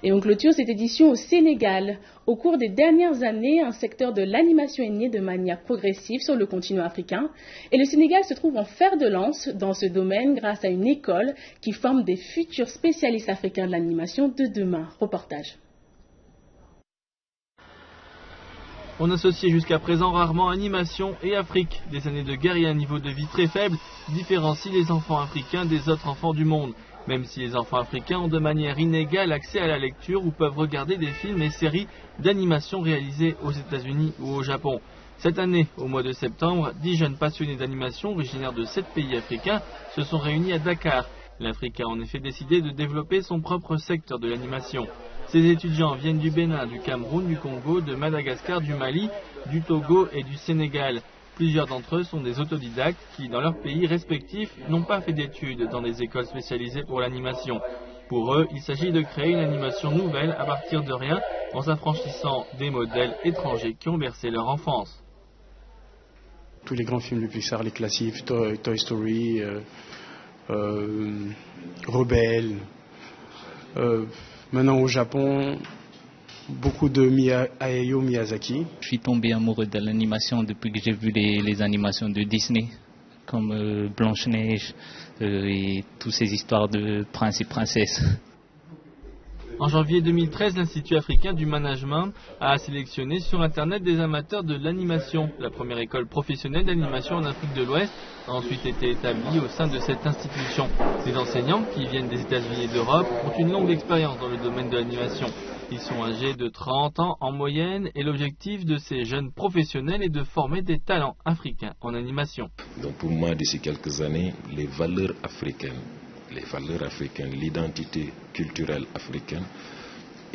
Et on clôture cette édition au Sénégal. Au cours des dernières années, un secteur de l'animation est né de manière progressive sur le continent africain. Et le Sénégal se trouve en fer de lance dans ce domaine grâce à une école qui forme des futurs spécialistes africains de l'animation de demain. Reportage. On associait jusqu'à présent rarement animation et Afrique. Des années de guerre et un niveau de vie très faible différencient les enfants africains des autres enfants du monde. Même si les enfants africains ont de manière inégale accès à la lecture ou peuvent regarder des films et séries d'animation réalisés aux États-Unis ou au Japon. Cette année, au mois de septembre, 10 jeunes passionnés d'animation originaires de 7 pays africains se sont réunis à Dakar. L'Afrique a en effet décidé de développer son propre secteur de l'animation. Ces étudiants viennent du Bénin, du Cameroun, du Congo, de Madagascar, du Mali, du Togo et du Sénégal. Plusieurs d'entre eux sont des autodidactes qui, dans leurs pays respectifs, n'ont pas fait d'études dans des écoles spécialisées pour l'animation. Pour eux, il s'agit de créer une animation nouvelle à partir de rien en s'affranchissant des modèles étrangers qui ont bercé leur enfance. Tous les grands films de Pixar, les classiques, Toy Story, Rebelle. Maintenant au Japon, beaucoup de Hayao Miyazaki. Je suis tombé amoureux de l'animation depuis que j'ai vu les animations de Disney, comme Blanche-Neige et toutes ces histoires de princes et princesses. En janvier 2013, l'Institut africain du management a sélectionné sur Internet des amateurs de l'animation. La première école professionnelle d'animation en Afrique de l'Ouest a ensuite été établie au sein de cette institution. Des enseignants qui viennent des États-Unis et d'Europe ont une longue expérience dans le domaine de l'animation. Ils sont âgés de 30 ans en moyenne et l'objectif de ces jeunes professionnels est de former des talents africains en animation. Donc pour moi, d'ici quelques années, les valeurs africaines, l'identité culturelle africaine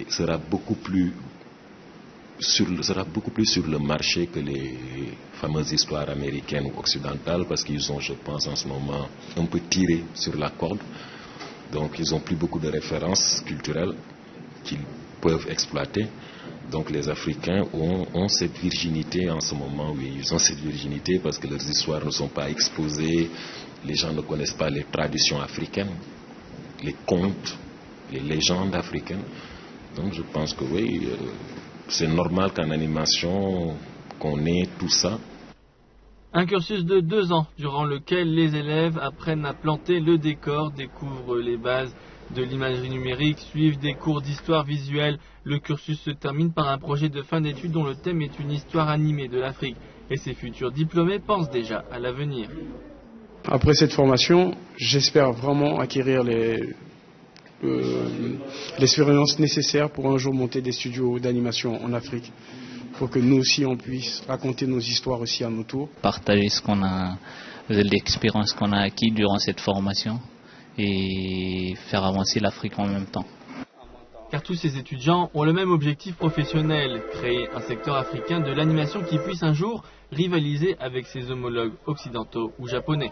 sera beaucoup plus sur le marché que les fameuses histoires américaines ou occidentales, parce qu'ils ont, je pense, en ce moment un peu tiré sur la corde. Donc ils n'ont plus beaucoup de références culturelles qu'ils peuvent exploiter. Donc les Africains ont cette virginité en ce moment, oui, ils ont cette virginité parce que leurs histoires ne sont pas exposées, les gens ne connaissent pas les traditions africaines, les contes, les légendes africaines. Donc je pense que oui, c'est normal qu'en animation, qu'on ait tout ça. Un cursus de 2 ans, durant lequel les élèves apprennent à planter le décor, découvrent les bases de l'imagerie numérique, suivent des cours d'histoire visuelle. Le cursus se termine par un projet de fin d'études dont le thème est une histoire animée de l'Afrique. Et ces futurs diplômés pensent déjà à l'avenir. Après cette formation, j'espère vraiment acquérir l'expérience nécessaire pour un jour monter des studios d'animation en Afrique, pour que nous aussi on puisse raconter nos histoires aussi à nos tours. Partager l'expérience qu'on a acquis durant cette formation et faire avancer l'Afrique en même temps. Car tous ces étudiants ont le même objectif professionnel, créer un secteur africain de l'animation qui puisse un jour rivaliser avec ses homologues occidentaux ou japonais.